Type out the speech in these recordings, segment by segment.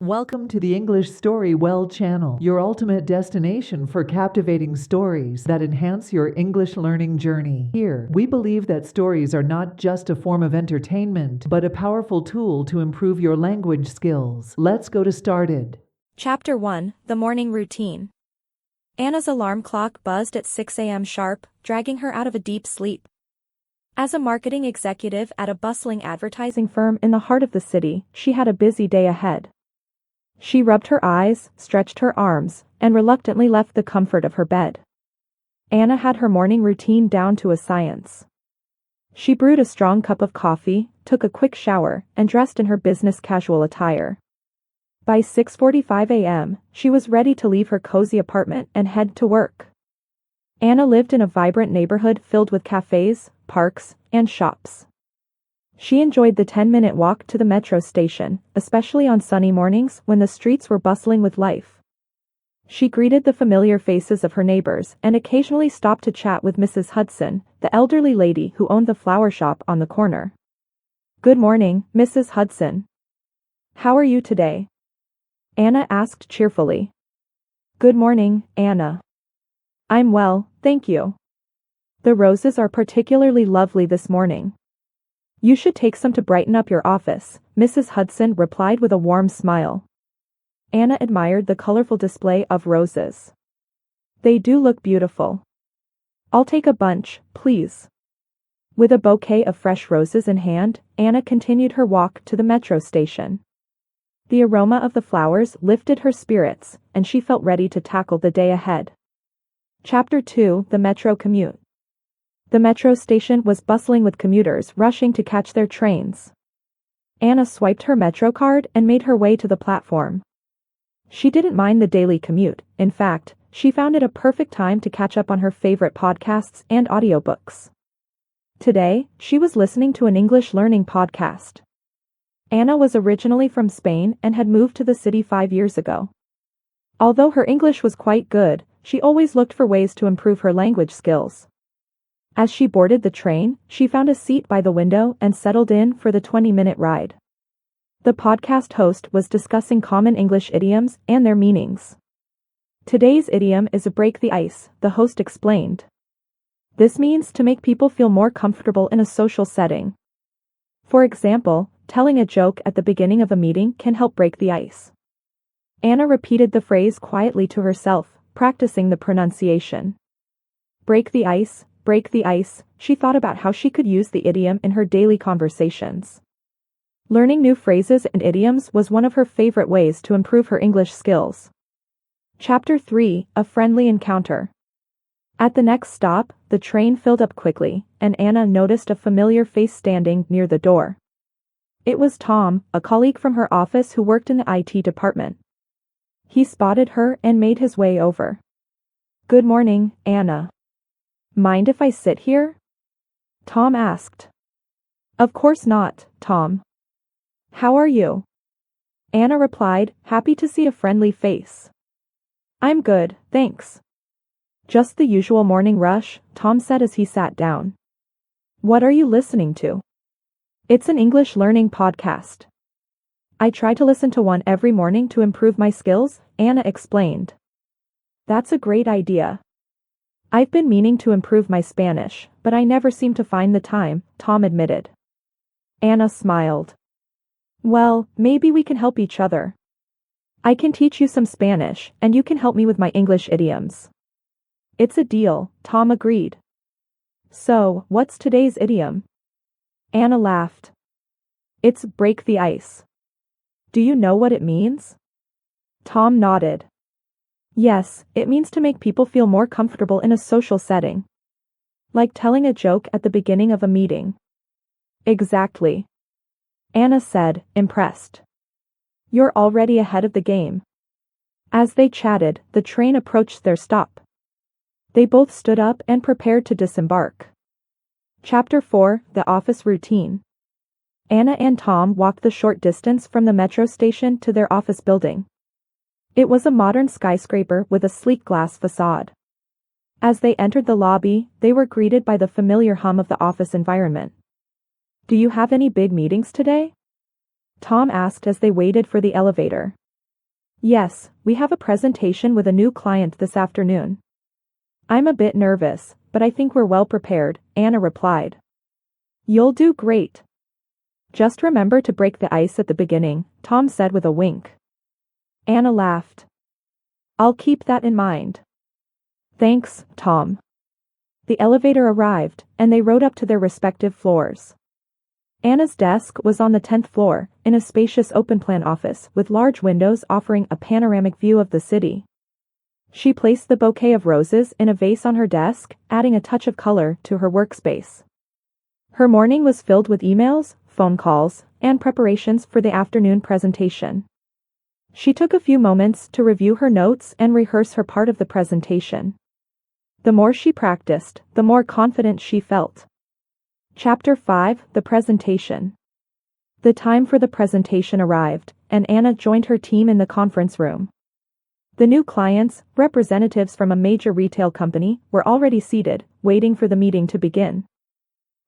Welcome to the Englishstorywell channel, your ultimate destination for captivating stories that enhance your English learning journey. Here, we believe that stories are not just a form of entertainment, but a powerful tool to improve your language skills. Let's go to started. Chapter 1, The Morning Routine. Anna's alarm clock buzzed at 6 a.m. sharp, dragging her out of a deep sleep. As a marketing executive at a bustling advertising firm in the heart of the city, she had a busy day ahead. She rubbed her eyes, stretched her arms, and reluctantly left the comfort of her bed. Anna had her morning routine down to a science. She brewed a strong cup of coffee, took a quick shower, and dressed in her business casual attire. By 6:45 a.m., she was ready to leave her cozy apartment and head to work. Anna lived in a vibrant neighborhood filled with cafes, parks, and shops. She enjoyed the 10-minute walk to the metro station, especially on sunny mornings when the streets were bustling with life. She greeted the familiar faces of her neighbors and occasionally stopped to chat with Mrs. Hudson, the elderly lady who owned the flower shop on the corner. "Good morning, Mrs. Hudson. How are you today?" Anna asked cheerfully. "Good morning, Anna. I'm well, thank you. The roses are particularly lovely this morning. You should take some to brighten up your office," Mrs. Hudson replied with a warm smile. Anna admired the colorful display of roses. "They do look beautiful. I'll take a bunch, please." With a bouquet of fresh roses in hand, Anna continued her walk to the metro station. The aroma of the flowers lifted her spirits, and she felt ready to tackle the day ahead. Chapter 2, The Metro Commute. The metro station was bustling with commuters rushing to catch their trains. Anna swiped her metro card and made her way to the platform. She didn't mind the daily commute. In fact, she found it a perfect time to catch up on her favorite podcasts and audiobooks. Today, she was listening to an English learning podcast. Anna was originally from Spain and had moved to the city 5 years ago. Although her English was quite good, she always looked for ways to improve her language skills. As she boarded the train, she found a seat by the window and settled in for the 20-minute ride. The podcast host was discussing common English idioms and their meanings. "Today's idiom is break the ice," the host explained. This means to make people feel more comfortable in a social setting. For example, telling a joke at the beginning of a meeting can help break the ice. Anna repeated the phrase quietly to herself, practicing the pronunciation. Break the ice, break the ice. She thought about how she could use the idiom in her daily conversations. Learning new phrases and idioms was one of her favorite ways to improve her English skills. Chapter 3, A Friendly Encounter. At the next stop, the train filled up quickly, and Anna noticed a familiar face standing near the door. It was Tom, a colleague from her office who worked in the IT department. He spotted her and made his way over. "Good morning, Anna. Mind if I sit here?" Tom asked. "Of course not, Tom. How are you?" Anna replied, happy to see a friendly face. "I'm good, thanks. Just the usual morning rush," Tom said as he sat down. "What are you listening to?" "It's an English learning podcast. I try to listen to one every morning to improve my skills," Anna explained. "That's a great idea. I've been meaning to improve my Spanish, but I never seem to find the time," Tom admitted. Anna smiled. "Well, maybe we can help each other. I can teach you some Spanish, and you can help me with my English idioms." "It's a deal," Tom agreed. "So, what's today's idiom?" Anna laughed. "It's break the ice. Do you know what it means?" Tom nodded. "Yes, it means to make people feel more comfortable in a social setting. Like telling a joke at the beginning of a meeting." "Exactly," Anna said, impressed. "You're already ahead of the game." As they chatted, the train approached their stop. They both stood up and prepared to disembark. Chapter 4, The Office Routine. Anna and Tom walked the short distance from the metro station to their office building. It was a modern skyscraper with a sleek glass facade. As they entered the lobby, they were greeted by the familiar hum of the office environment. "Do you have any big meetings today?" Tom asked as they waited for the elevator. Yes, we have a presentation with a new client this afternoon. I'm a bit nervous, but I think we're well prepared, Anna replied. You'll do great. Just remember to break the ice at the beginning, Tom said with a wink. Anna laughed. I'll keep that in mind. Thanks, Tom. The elevator arrived, and they rode up to their respective floors. Anna's desk was on the 10th floor, in a spacious open-plan office with large windows offering a panoramic view of the city. She placed the bouquet of roses in a vase on her desk, adding a touch of color to her workspace. Her morning was filled with emails, phone calls, and preparations for the afternoon presentation. She took a few moments to review her notes and rehearse her part of the presentation. The more she practiced, the more confident she felt. Chapter 5: The Presentation. The time for the presentation arrived, and Anna joined her team in the conference room. The new clients, representatives from a major retail company, were already seated, waiting for the meeting to begin.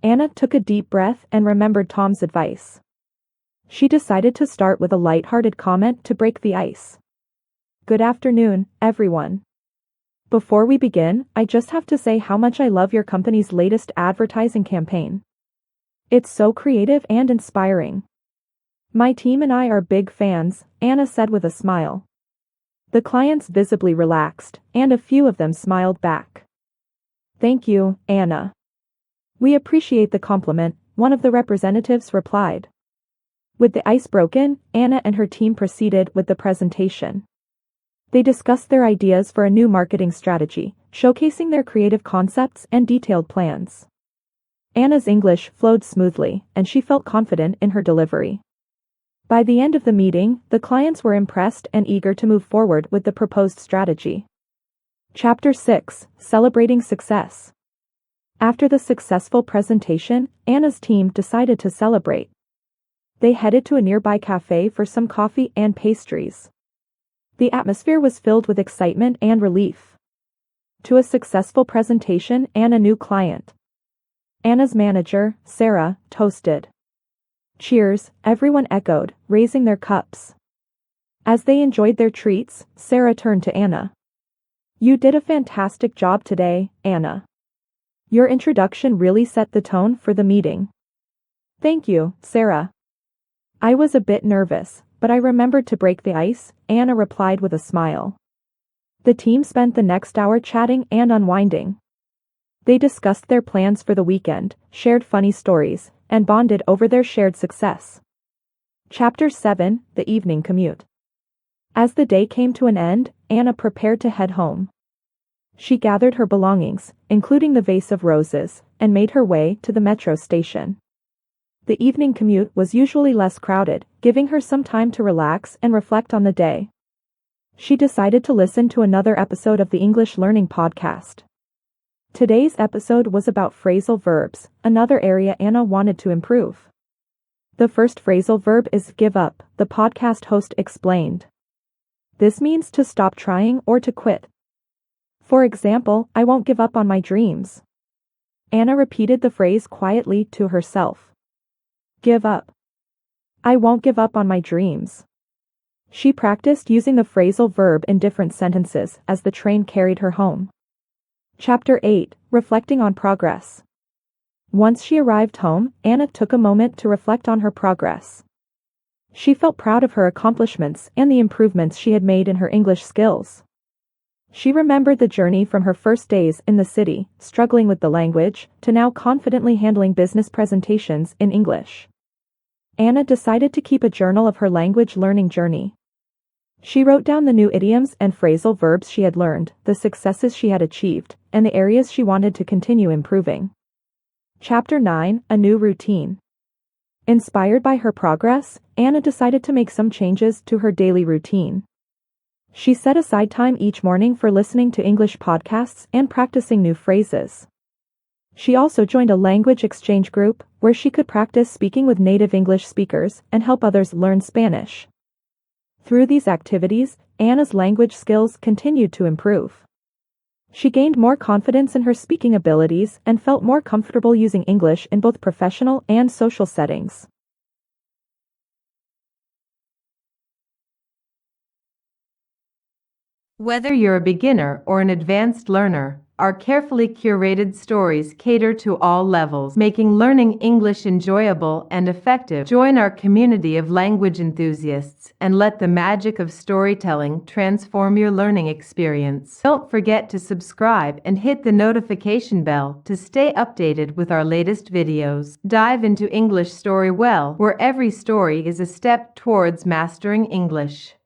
Anna took a deep breath and remembered Tom's advice. She decided to start with a light-hearted comment to break the ice. Good afternoon, everyone. Before we begin, I just have to say how much I love your company's latest advertising campaign. It's so creative and inspiring. My team and I are big fans, Anna said with a smile. The clients visibly relaxed, and a few of them smiled back. Thank you, Anna. We appreciate the compliment, one of the representatives replied. With the ice broken, Anna and her team proceeded with the presentation. They discussed their ideas for a new marketing strategy, showcasing their creative concepts and detailed plans. Anna's English flowed smoothly, and she felt confident in her delivery. By the end of the meeting, the clients were impressed and eager to move forward with the proposed strategy. Chapter 6: Celebrating Success. After the successful presentation, Anna's team decided to celebrate. They headed to a nearby cafe for some coffee and pastries. The atmosphere was filled with excitement and relief. To a successful presentation and a new client. Anna's manager, Sarah, toasted. Cheers, everyone echoed, raising their cups. As they enjoyed their treats, Sarah turned to Anna. You did a fantastic job today, Anna. Your introduction really set the tone for the meeting. Thank you, Sarah. I was a bit nervous, but I remembered to break the ice, Anna replied with a smile. The team spent the next hour chatting and unwinding. They discussed their plans for the weekend, shared funny stories, and bonded over their shared success. Chapter 7: The Evening Commute. As the day came to an end, Anna prepared to head home. She gathered her belongings, including the vase of roses, and made her way to the metro station. The evening commute was usually less crowded, giving her some time to relax and reflect on the day. She decided to listen to another episode of the English Learning Podcast. Today's episode was about phrasal verbs, another area Anna wanted to improve. The first phrasal verb is give up, the podcast host explained. This means to stop trying or to quit. For example, I won't give up on my dreams. Anna repeated the phrase quietly to herself. Give up. I won't give up on my dreams. She practiced using the phrasal verb in different sentences as the train carried her home. Chapter 8: Reflecting on Progress. Once she arrived home, Anna took a moment to reflect on her progress. She felt proud of her accomplishments and the improvements she had made in her English skills. She remembered the journey from her first days in the city, struggling with the language, to now confidently handling business presentations in English. Anna decided to keep a journal of her language learning journey. She wrote down the new idioms and phrasal verbs she had learned, the successes she had achieved, and the areas she wanted to continue improving. Chapter 9: A New Routine. Inspired by her progress, Anna decided to make some changes to her daily routine. She set aside time each morning for listening to English podcasts and practicing new phrases. She also joined a language exchange group, where she could practice speaking with native English speakers and help others learn Spanish. Through these activities, Anna's language skills continued to improve. She gained more confidence in her speaking abilities and felt more comfortable using English in both professional and social settings. Whether you're a beginner or an advanced learner, our carefully curated stories cater to all levels, making learning English enjoyable and effective. Join our community of language enthusiasts and let the magic of storytelling transform your learning experience. Don't forget to subscribe and hit the notification bell to stay updated with our latest videos. Dive into English Story Well, where every story is a step towards mastering English.